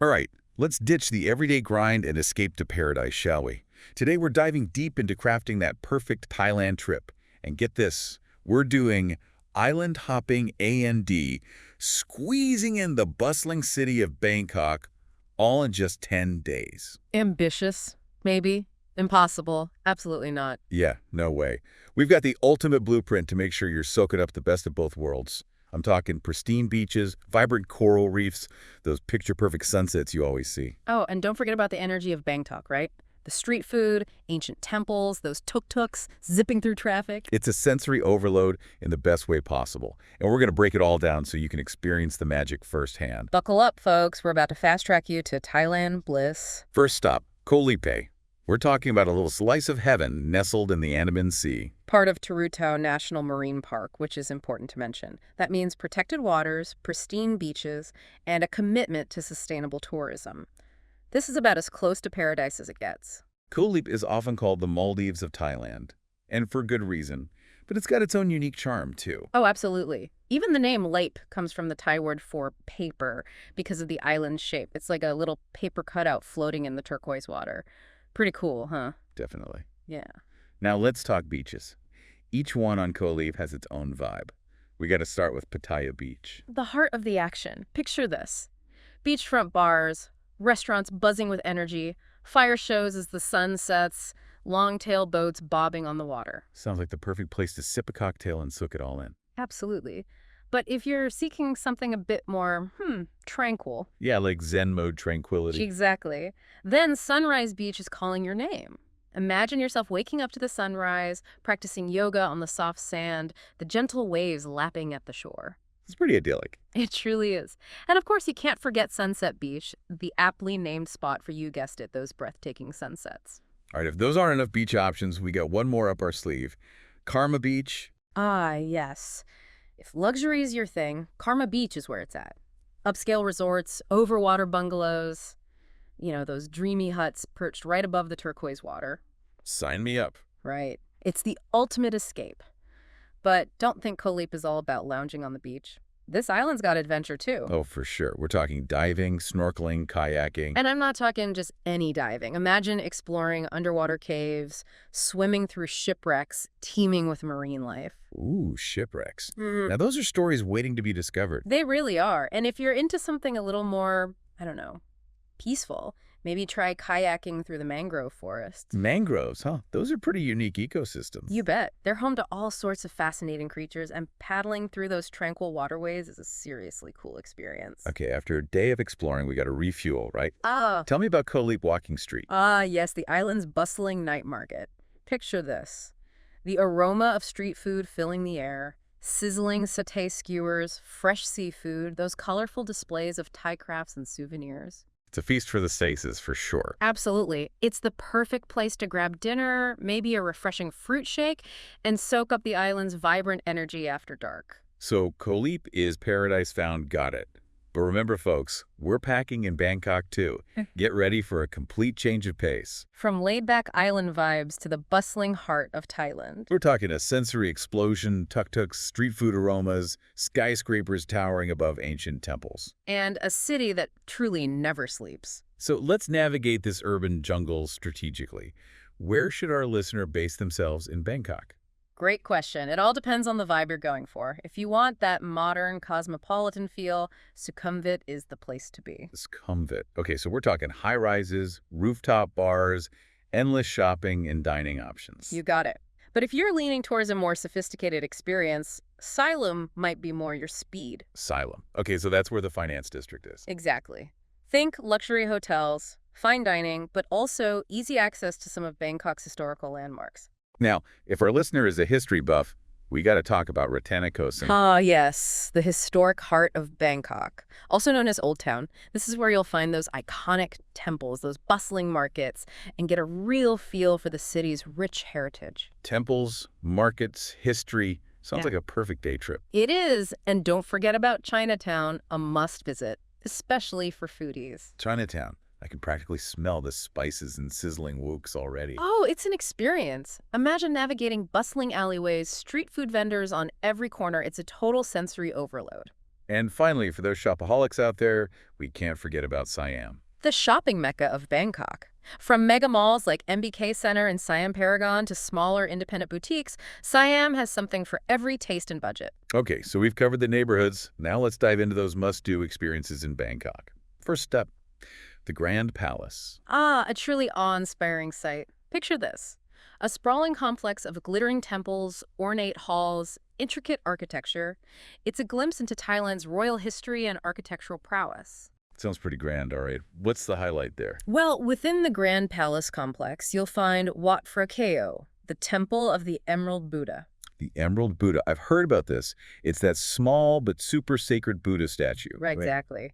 All right, let's ditch the everyday grind and escape to paradise, shall we? Today we're diving deep into crafting that perfect Thailand trip. And get this, we're doing island hopping A&D, squeezing in the bustling city of Bangkok, all in just 10 days. Ambitious, maybe. Impossible. Absolutely not. Yeah, no way. We've got the ultimate blueprint to make sure you're soaking up the best of both worlds. I'm talking pristine beaches, vibrant coral reefs, those picture-perfect sunsets you always see. Oh, and don't forget about the energy of Bangkok, right? The street food, ancient temples, those tuk-tuks zipping through traffic. It's a sensory overload in the best way possible. And we're going to break it all down so you can experience the magic firsthand. Buckle up, folks. We're about to fast-track you to Thailand bliss. First stop, Koh Lipe. We're talking about a little slice of heaven nestled in the Andaman Sea. Part of Turutao National Marine Park, which is important to mention. That means protected waters, pristine beaches, and a commitment to sustainable tourism. This is about as close to paradise as it gets. Koh Lipe is often called the Maldives of Thailand, and for good reason. But it's got its own unique charm, too. Oh, absolutely. Even the name Lipe comes from the Thai word for paper because of the island shape. It's like a little paper cutout floating in the turquoise water. Pretty cool, huh? Definitely. Yeah. Now let's talk beaches. Each one on Koh Lipe has its own vibe. We got to start with Pattaya Beach. The heart of the action. Picture this. Beachfront bars, restaurants buzzing with energy, fire shows as the sun sets, long-tail boats bobbing on the water. Sounds like the perfect place to sip a cocktail and soak it all in. Absolutely. But if you're seeking something a bit more, tranquil. Yeah, like Zen mode tranquility. Exactly. Then Sunrise Beach is calling your name. Imagine yourself waking up to the sunrise, practicing yoga on the soft sand, the gentle waves lapping at the shore. It's pretty idyllic. It truly is. And of course, you can't forget Sunset Beach, the aptly named spot for, you guessed it, those breathtaking sunsets. All right, if those aren't enough beach options, we got one more up our sleeve. Karma Beach. Ah, yes. If luxury is your thing, Karma Beach is where it's at. Upscale resorts, overwater bungalows, those dreamy huts perched right above the turquoise water. Sign me up. Right. It's the ultimate escape. But don't think Koh Lipe is all about lounging on the beach. This island's got adventure, too. Oh, for sure. We're talking diving, snorkeling, kayaking. And I'm not talking just any diving. Imagine exploring underwater caves, swimming through shipwrecks teeming with marine life. Ooh, shipwrecks. Now, those are stories waiting to be discovered. They really are. And if you're into something a little more, peaceful, maybe try kayaking through the mangrove forests. Mangroves, huh? Those are pretty unique ecosystems. You bet. They're home to all sorts of fascinating creatures, and paddling through those tranquil waterways is a seriously cool experience. Okay, after a day of exploring, we got to refuel, right? Ah. Tell me about Koh Lipe Walking Street. Ah, yes, the island's bustling night market. Picture this. The aroma of street food filling the air, sizzling satay skewers, fresh seafood, those colorful displays of Thai crafts and souvenirs. It's a feast for the senses, for sure. Absolutely. It's the perfect place to grab dinner, maybe a refreshing fruit shake, and soak up the island's vibrant energy after dark. So Koh Lipe is paradise found, got it. But remember, folks, we're packing in Bangkok, too. Get ready for a complete change of pace. From laid-back island vibes to the bustling heart of Thailand. We're talking a sensory explosion, tuk-tuks, street food aromas, skyscrapers towering above ancient temples. And a city that truly never sleeps. So let's navigate this urban jungle strategically. Where should our listener base themselves in Bangkok? Great question. It all depends on the vibe you're going for. If you want that modern, cosmopolitan feel, Sukhumvit is the place to be. Sukhumvit. Okay, so we're talking high-rises, rooftop bars, endless shopping and dining options. You got it. But if you're leaning towards a more sophisticated experience, Asylum might be more your speed. Asylum. Okay, so that's where the finance district is. Exactly. Think luxury hotels, fine dining, but also easy access to some of Bangkok's historical landmarks. Now, if our listener is a history buff, we got to talk about Ratanakosin. Ah, yes, the historic heart of Bangkok, also known as Old Town. This is where you'll find those iconic temples, those bustling markets, and get a real feel for the city's rich heritage. Temples, markets, history. Sounds like a perfect day trip. It is, and don't forget about Chinatown, a must visit, especially for foodies. Chinatown. I can practically smell the spices and sizzling woks already. Oh, it's an experience. Imagine navigating bustling alleyways, street food vendors on every corner. It's a total sensory overload. And finally, for those shopaholics out there, we can't forget about Siam. The shopping mecca of Bangkok. From mega malls like MBK Center and Siam Paragon to smaller independent boutiques, Siam has something for every taste and budget. Okay, so we've covered the neighborhoods. Now let's dive into those must-do experiences in Bangkok. First step, the Grand Palace. Ah, a truly awe-inspiring sight. Picture this. A sprawling complex of glittering temples, ornate halls, intricate architecture. It's a glimpse into Thailand's royal history and architectural prowess. Sounds pretty grand, all right. What's the highlight there? Well, within the Grand Palace complex, you'll find Wat Phra Kaeo, the Temple of the Emerald Buddha. The Emerald Buddha. I've heard about this. It's that small but super sacred Buddha statue. Right, exactly.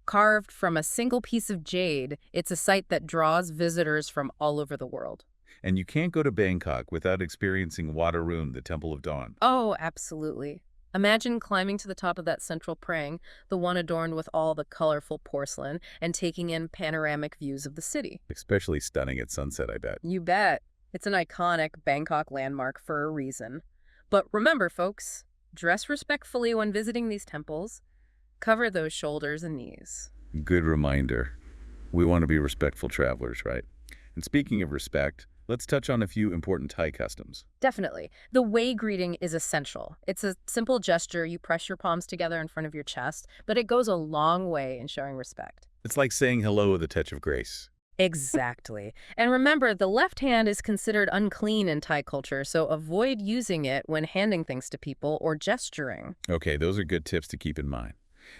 Carved from a single piece of jade, it's a site that draws visitors from all over the world. And you can't go to Bangkok without experiencing Wat Arun, the Temple of Dawn. Oh, absolutely. Imagine climbing to the top of that central prang, the one adorned with all the colorful porcelain, and taking in panoramic views of the city. Especially stunning at sunset, I bet. You bet. It's an iconic Bangkok landmark for a reason. But remember, folks, dress respectfully when visiting these temples. Cover those shoulders and knees. Good reminder. We want to be respectful travelers, right? And speaking of respect, let's touch on a few important Thai customs. Definitely. The way greeting is essential. It's a simple gesture. You press your palms together in front of your chest, but it goes a long way in showing respect. It's like saying hello with a touch of grace. Exactly. And remember, the left hand is considered unclean in Thai culture, so avoid using it when handing things to people or gesturing. Okay, those are good tips to keep in mind.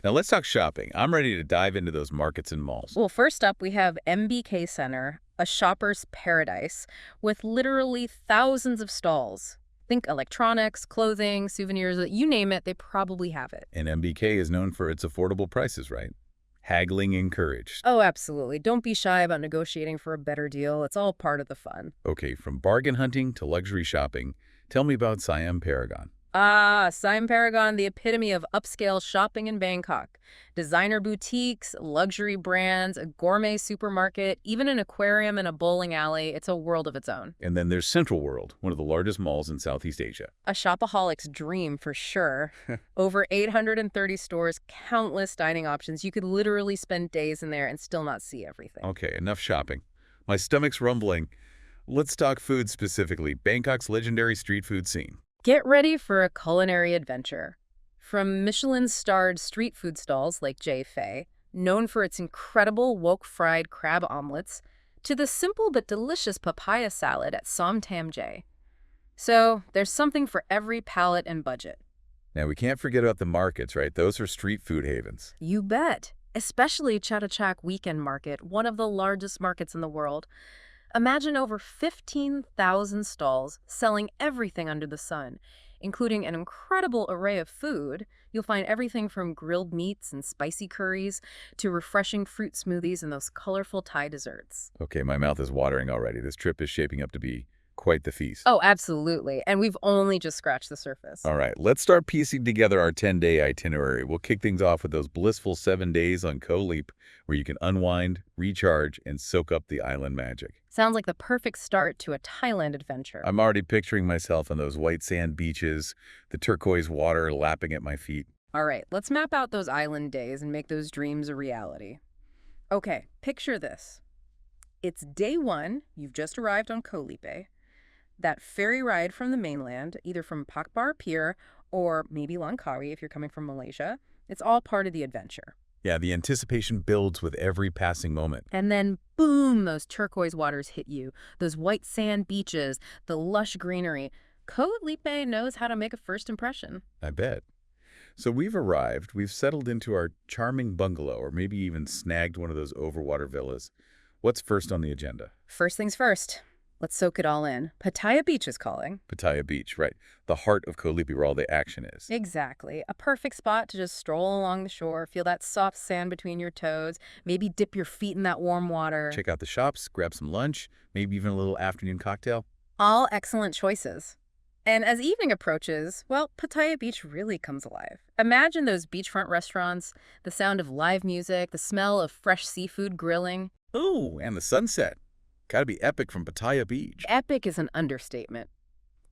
Now let's talk shopping. I'm ready to dive into those markets and malls. Well, first up, we have MBK Center, a shopper's paradise with literally thousands of stalls. Think electronics, clothing, souvenirs, you name it, they probably have it. And MBK is known for its affordable prices, right? Haggling encouraged. Oh, absolutely. Don't be shy about negotiating for a better deal. It's all part of the fun. Okay, from bargain hunting to luxury shopping, tell me about Siam Paragon. Ah, Siam Paragon, the epitome of upscale shopping in Bangkok. Designer boutiques, luxury brands, a gourmet supermarket, even an aquarium and a bowling alley. It's a world of its own. And then there's Central World, one of the largest malls in Southeast Asia. A shopaholic's dream for sure. Over 830 stores, countless dining options. You could literally spend days in there and still not see everything. Okay, enough shopping. My stomach's rumbling. Let's talk food specifically, Bangkok's legendary street food scene. Get ready for a culinary adventure. From Michelin-starred street food stalls like Jay Fei, known for its incredible wok-fried crab omelets, to the simple but delicious papaya salad at Som Tam Jay. So, there's something for every palate and budget. Now, we can't forget about the markets, right? Those are street food havens. You bet. Especially Chatuchak Weekend Market, one of the largest markets in the world. Imagine over 15,000 stalls selling everything under the sun, including an incredible array of food. You'll find everything from grilled meats and spicy curries to refreshing fruit smoothies and those colorful Thai desserts. Okay, my mouth is watering already. This trip is shaping up to be quite the feast. Oh, absolutely. And we've only just scratched the surface. All right, let's start piecing together our 10-day itinerary. We'll kick things off with those blissful 7 days on Koh Lipe, where you can unwind, recharge, and soak up the island magic. Sounds like the perfect start to a Thailand adventure. I'm already picturing myself on those white sand beaches, the turquoise water lapping at my feet. All right, let's map out those island days and make those dreams a reality. Okay, picture this. It's day 1, you've just arrived on Koh Lipe. That ferry ride from the mainland, either from Pakbar Pier or maybe Langkawi if you're coming from Malaysia, it's all part of the adventure. Yeah, the anticipation builds with every passing moment. And then, boom, those turquoise waters hit you, those white sand beaches, the lush greenery. Koh Lipe knows how to make a first impression. I bet. So we've arrived, we've settled into our charming bungalow, or maybe even snagged one of those overwater villas. What's first on the agenda? First things first. Let's soak it all in. Pattaya Beach is calling. Pattaya Beach, right. The heart of Koh Lipe, where all the action is. Exactly. A perfect spot to just stroll along the shore, feel that soft sand between your toes, maybe dip your feet in that warm water. Check out the shops, grab some lunch, maybe even a little afternoon cocktail. All excellent choices. And as evening approaches, well, Pattaya Beach really comes alive. Imagine those beachfront restaurants, the sound of live music, the smell of fresh seafood grilling. Ooh, and the sunset. Gotta be epic from Pattaya Beach. Epic is an understatement.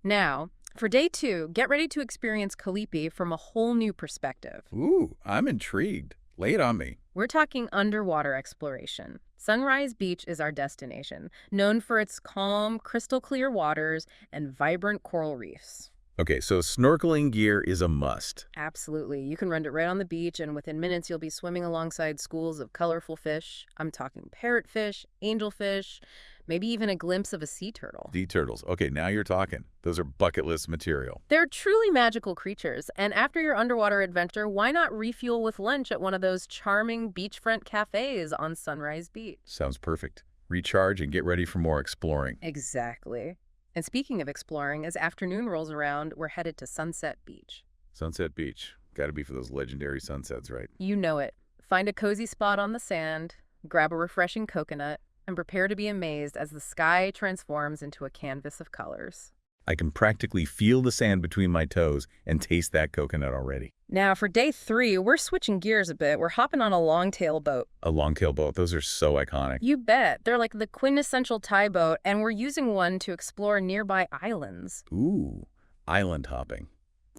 Now, For day 2, get ready to experience Koh Lipe from a whole new perspective. Ooh, I'm intrigued. Lay it on me. We're talking underwater exploration. Sunrise Beach is our destination, known for its calm, crystal-clear waters and vibrant coral reefs. Okay, so snorkeling gear is a must. Absolutely. You can rent it right on the beach, and within minutes you'll be swimming alongside schools of colorful fish. I'm talking parrotfish, angelfish, maybe even a glimpse of a sea turtle. Sea turtles. Okay, now you're talking. Those are bucket list material. They're truly magical creatures, and after your underwater adventure, why not refuel with lunch at one of those charming beachfront cafes on Sunrise Beach? Sounds perfect. Recharge and get ready for more exploring. Exactly. And speaking of exploring, as afternoon rolls around, we're headed to Sunset Beach. Sunset Beach. Got to be for those legendary sunsets, right? You know it. Find a cozy spot on the sand, grab a refreshing coconut, and prepare to be amazed as the sky transforms into a canvas of colors. I can practically feel the sand between my toes and taste that coconut already. Now, for day 3, we're switching gears a bit. We're hopping on a longtail boat. A longtail boat. Those are so iconic. You bet. They're like the quintessential Thai boat, and we're using one to explore nearby islands. Ooh, island hopping.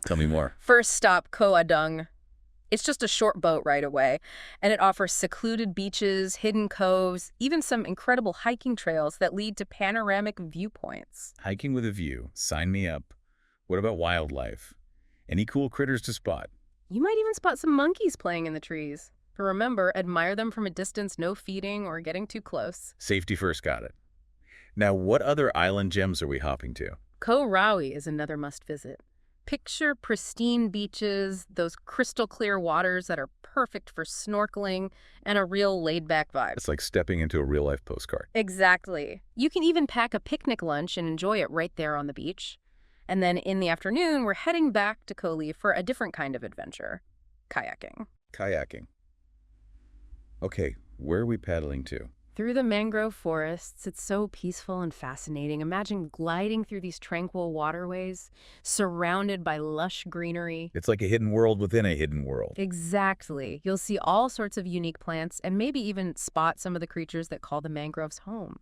Tell me more. First stop, Koh Adung. It's just a short boat ride away, and it offers secluded beaches, hidden coves, even some incredible hiking trails that lead to panoramic viewpoints. Hiking with a view. Sign me up. What about wildlife? Any cool critters to spot? You might even spot some monkeys playing in the trees. But remember, admire them from a distance, no feeding or getting too close. Safety first, got it. Now, what other island gems are we hopping to? Koh Rao is another must-visit. Picture pristine beaches, those crystal clear waters that are perfect for snorkeling, and a real laid-back vibe. It's like stepping into a real-life postcard. Exactly. You can even pack a picnic lunch and enjoy it right there on the beach. And then in the afternoon, we're heading back to Koh Lipe for a different kind of adventure, kayaking. Kayaking. Okay, where are we paddling to? Through the mangrove forests, it's so peaceful and fascinating. Imagine gliding through these tranquil waterways, surrounded by lush greenery. It's like a hidden world within a hidden world. Exactly. You'll see all sorts of unique plants and maybe even spot some of the creatures that call the mangroves home.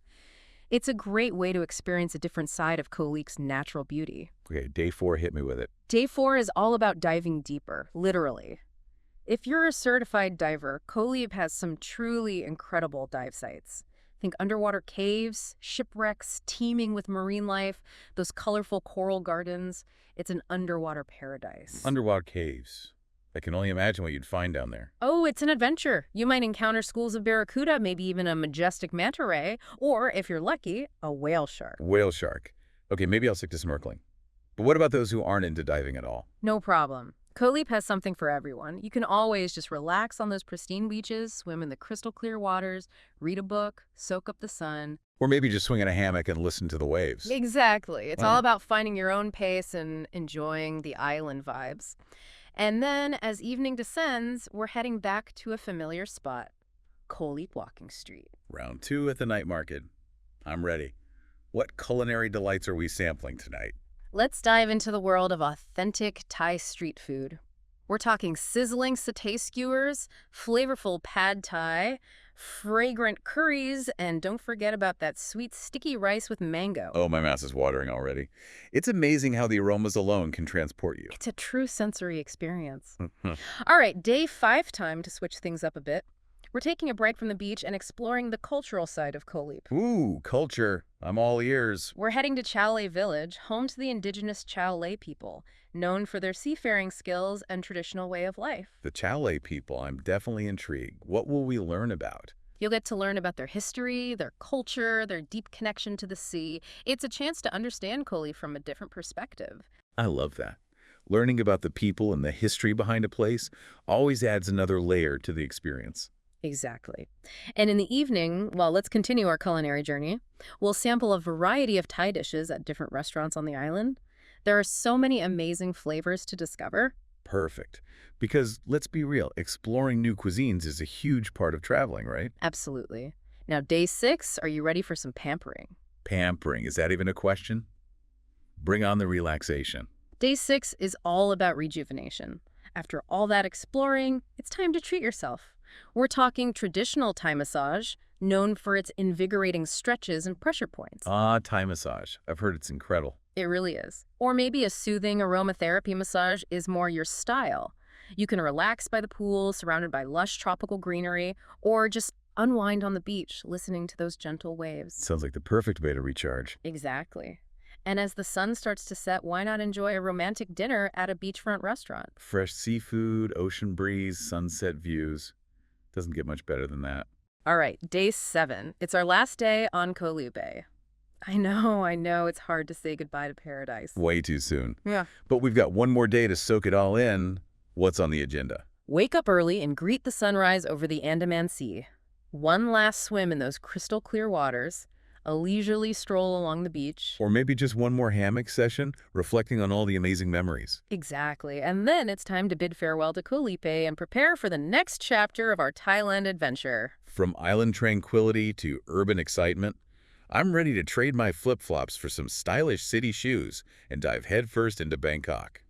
It's a great way to experience a different side of Koh Lipe's natural beauty. Okay, day 4, hit me with it. Day 4 is all about diving deeper, literally. If you're a certified diver, Koh Lipe has some truly incredible dive sites. Think underwater caves, shipwrecks teeming with marine life, those colorful coral gardens. It's an underwater paradise. Underwater caves. I can only imagine what you'd find down there. Oh, it's an adventure. You might encounter schools of barracuda, maybe even a majestic manta ray, or, if you're lucky, a whale shark. Whale shark. Okay, maybe I'll stick to snorkeling. But what about those who aren't into diving at all? No problem. Koh Lipe has something for everyone. You can always just relax on those pristine beaches, swim in the crystal clear waters, read a book, soak up the sun. Or maybe just swing in a hammock and listen to the waves. Exactly. It's Wow. all about finding your own pace and enjoying the island vibes. And then, as evening descends, we're heading back to a familiar spot, Koh Lipe Walking Street. Round 2 at the night market. I'm ready. What culinary delights are we sampling tonight? Let's dive into the world of authentic Thai street food. We're talking sizzling satay skewers, flavorful pad thai, fragrant curries, and don't forget about that sweet sticky rice with mango. Oh, my mouth is watering already. It's amazing how the aromas alone can transport you. It's a true sensory experience. All right, day 5 time to switch things up a bit. We're taking a break from the beach and exploring the cultural side of Koh Lipe. Ooh, culture. I'm all ears. We're heading to Chao Village, home to the indigenous Chao people, known for their seafaring skills and traditional way of life. The Chao people, I'm definitely intrigued. What will we learn about? You'll get to learn about their history, their culture, their deep connection to the sea. It's a chance to understand Koh Lipe from a different perspective. I love that. Learning about the people and the history behind a place always adds another layer to the experience. Exactly. And in the evening, well, let's continue our culinary journey. We'll sample a variety of Thai dishes at different restaurants on the island. There are so many amazing flavors to discover. Perfect. Because let's be real, exploring new cuisines is a huge part of traveling, right? Absolutely. Now, day 6, are you ready for some pampering? Pampering, is that even a question? Bring on the relaxation. Day 6 is all about rejuvenation. After all that exploring, it's time to treat yourself. We're talking traditional Thai massage, known for its invigorating stretches and pressure points. Ah, Thai massage. I've heard it's incredible. It really is. Or maybe a soothing aromatherapy massage is more your style. You can relax by the pool, surrounded by lush tropical greenery, or just unwind on the beach, listening to those gentle waves. Sounds like the perfect way to recharge. Exactly. And as the sun starts to set, why not enjoy a romantic dinner at a beachfront restaurant? Fresh seafood, ocean breeze, sunset views. Doesn't get much better than that. All right, day 7. It's our last day on Koh Lipe. I know, it's hard to say goodbye to paradise. Way too soon. Yeah. But we've got one more day to soak it all in. What's on the agenda? Wake up early and greet the sunrise over the Andaman Sea. One last swim in those crystal clear waters, a leisurely stroll along the beach. Or maybe just one more hammock session, reflecting on all the amazing memories. Exactly. And then it's time to bid farewell to Koh Lipe and prepare for the next chapter of our Thailand adventure. From island tranquility to urban excitement, I'm ready to trade my flip-flops for some stylish city shoes and dive headfirst into Bangkok.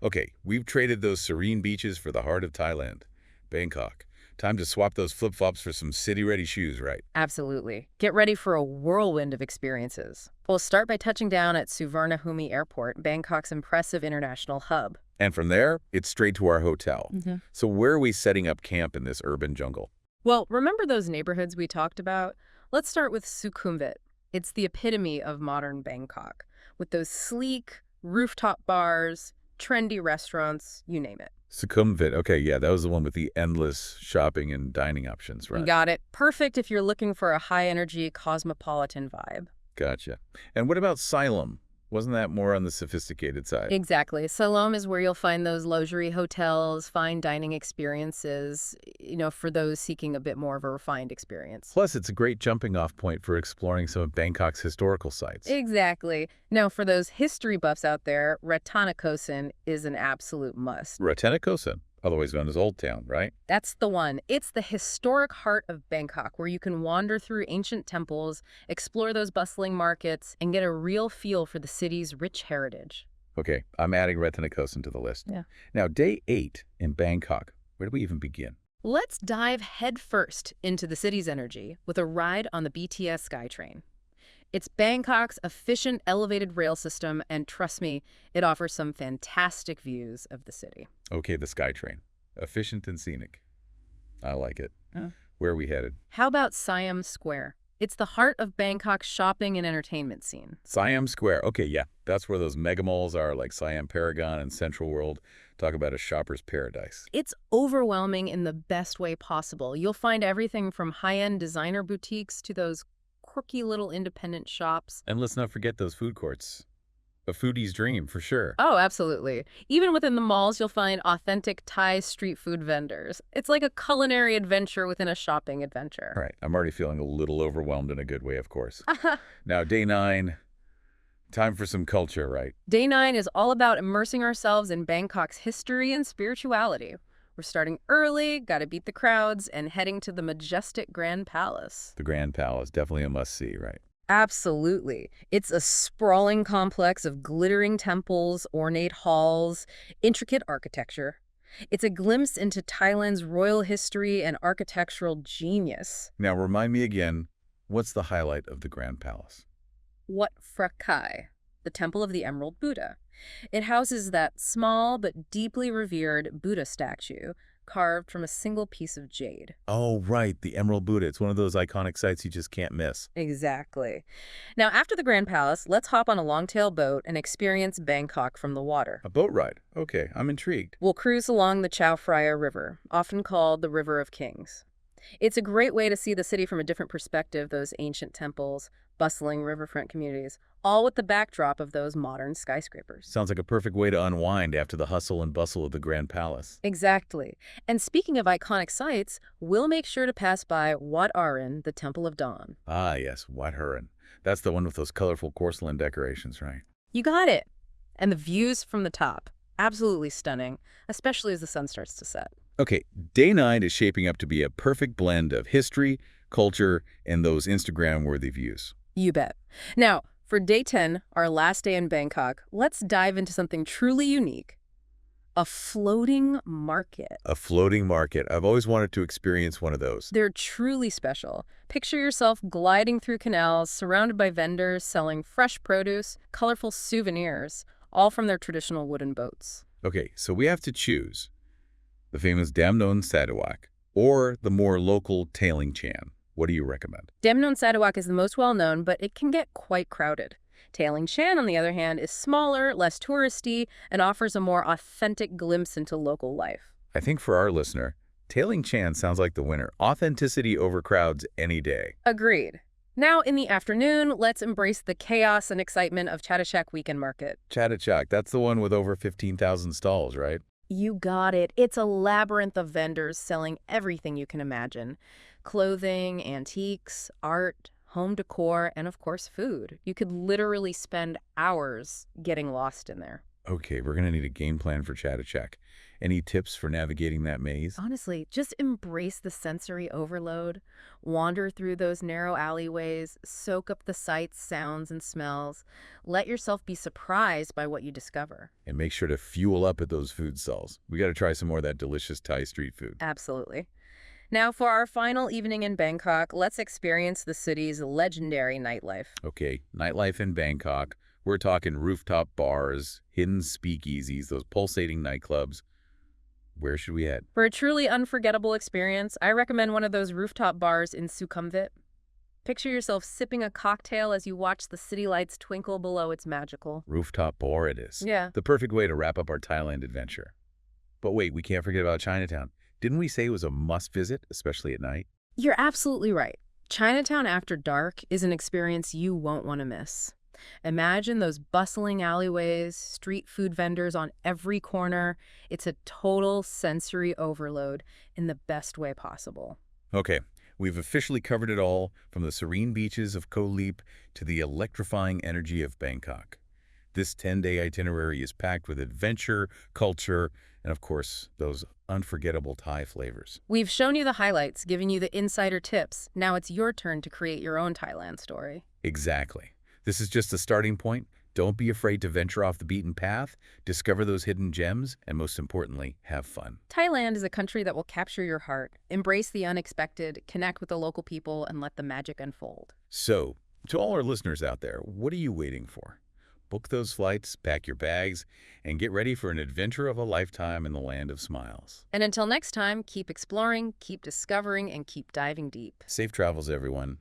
Okay, we've traded those serene beaches for the heart of Thailand, Bangkok. Time to swap those flip-flops for some city-ready shoes, right? Absolutely. Get ready for a whirlwind of experiences. We'll start by touching down at Suvarnabhumi Airport, Bangkok's impressive international hub. And from there, it's straight to our hotel. Mm-hmm. So where are we setting up camp in this urban jungle? Well, remember those neighborhoods we talked about? Let's start with Sukhumvit. It's the epitome of modern Bangkok, with those sleek rooftop bars, trendy restaurants, you name it. Sukhumvit. Okay, yeah, that was the one with the endless shopping and dining options, right? You got it. Perfect if you're looking for a high-energy, cosmopolitan vibe. Gotcha. And what about Siloam? Wasn't that more on the sophisticated side? Exactly. Siloam is where you'll find those luxury hotels, fine dining experiences, for those seeking a bit more of a refined experience. Plus, it's a great jumping-off point for exploring some of Bangkok's historical sites. Exactly. Now, for those history buffs out there, Rattanakosin is an absolute must. Rattanakosin, otherwise known as Old Town, right? That's the one. It's the historic heart of Bangkok, where you can wander through ancient temples, explore those bustling markets, and get a real feel for the city's rich heritage. Okay, I'm adding Rattanakosin to the list. Yeah. Now, day 8 in Bangkok. Where do we even begin? Let's dive headfirst into the city's energy with a ride on the BTS SkyTrain. It's Bangkok's efficient elevated rail system, and trust me, it offers some fantastic views of the city. Okay, the SkyTrain. Efficient and scenic. I like it. Huh? Where are we headed? How about Siam Square? It's the heart of Bangkok's shopping and entertainment scene. Siam Square. Okay, yeah. That's where those mega malls are, like Siam Paragon and Central World. Talk about a shopper's paradise. It's overwhelming in the best way possible. You'll find everything from high-end designer boutiques to those quirky little independent shops. And let's not forget those food courts. A foodie's dream, for sure. Oh, absolutely. Even within the malls, you'll find authentic Thai street food vendors. It's like a culinary adventure within a shopping adventure. All right, I'm already feeling a little overwhelmed in a good way, of course. Now, day 9, time for some culture, right? Day 9 is all about immersing ourselves in Bangkok's history and spirituality. We're starting early, gotta beat the crowds, and heading to the majestic Grand Palace. The Grand Palace, definitely a must-see, right? Absolutely. It's a sprawling complex of glittering temples, ornate halls, intricate architecture. It's a glimpse into Thailand's royal history and architectural genius. Now, remind me again, what's the highlight of the Grand Palace? Wat Phra Khai, the Temple of the Emerald Buddha. It houses that small but deeply revered Buddha statue carved from a single piece of jade. Oh, right, the Emerald Buddha. It's one of those iconic sites you just can't miss. Exactly. Now, after the Grand Palace, let's hop on a longtail boat and experience Bangkok from the water. A boat ride. Okay, I'm intrigued. We'll cruise along the Chao Phraya River, often called the River of Kings. It's a great way to see the city from a different perspective, those ancient temples, bustling riverfront communities, all with the backdrop of those modern skyscrapers. Sounds like a perfect way to unwind after the hustle and bustle of the Grand Palace. Exactly. And speaking of iconic sites, we'll make sure to pass by Wat Arun, the Temple of Dawn. Ah, yes, Wat Arun. That's the one with those colorful porcelain decorations, right? You got it. And the views from the top, absolutely stunning, especially as the sun starts to set. Okay, day 9 is shaping up to be a perfect blend of history, culture, and those Instagram-worthy views. You bet. Now, for day 10, our last day in Bangkok, let's dive into something truly unique. A floating market. A floating market. I've always wanted to experience one of those. They're truly special. Picture yourself gliding through canals, surrounded by vendors selling fresh produce, colorful souvenirs, all from their traditional wooden boats. Okay, so we have to choose the famous Damnoen Saduak or the more local Tailing Chan. What do you recommend? Damnoen Saduak is the most well-known, but it can get quite crowded. Tailing Chan, on the other hand, is smaller, less touristy, and offers a more authentic glimpse into local life. I think for our listener, Tailing Chan sounds like the winner. Authenticity over crowds any day. Agreed. Now, in the afternoon, let's embrace the chaos and excitement of Chatuchak Weekend Market. Chatuchak, that's the one with over 15,000 stalls, right? You got it. It's a labyrinth of vendors selling everything you can imagine. Clothing, antiques, art, home decor, and of course food. You could literally spend hours getting lost in there. Okay, we're going to need a game plan for Chatuchak. Any tips for navigating that maze? Honestly, just embrace the sensory overload. Wander through those narrow alleyways, soak up the sights, sounds, and smells. Let yourself be surprised by what you discover. And make sure to fuel up at those food stalls. We got to try some more of that delicious Thai street food. Absolutely. Now, for our final evening in Bangkok, let's experience the city's legendary nightlife. Okay, nightlife in Bangkok. We're talking rooftop bars, hidden speakeasies, those pulsating nightclubs. Where should we head? For a truly unforgettable experience, I recommend one of those rooftop bars in Sukhumvit. Picture yourself sipping a cocktail as you watch the city lights twinkle below. It's magical. Rooftop bar it is. Yeah. The perfect way to wrap up our Thailand adventure. But wait, we can't forget about Chinatown. Didn't we say it was a must-visit, especially at night? You're absolutely right. Chinatown after dark is an experience you won't want to miss. Imagine those bustling alleyways, street food vendors on every corner. It's a total sensory overload in the best way possible. Okay, we've officially covered it all, from the serene beaches of Koh Lipe to the electrifying energy of Bangkok. This 10-day itinerary is packed with adventure, culture, and of course, those unforgettable Thai flavors. We've shown you the highlights, giving you the insider tips. Now it's your turn to create your own Thailand story. Exactly. This is just a starting point. Don't be afraid to venture off the beaten path, discover those hidden gems, and most importantly, have fun. Thailand is a country that will capture your heart. Embrace the unexpected, connect with the local people, and let the magic unfold. So, to all our listeners out there, what are you waiting for? Book those flights, pack your bags, and get ready for an adventure of a lifetime in the land of smiles. And until next time, keep exploring, keep discovering, and keep diving deep. Safe travels, everyone.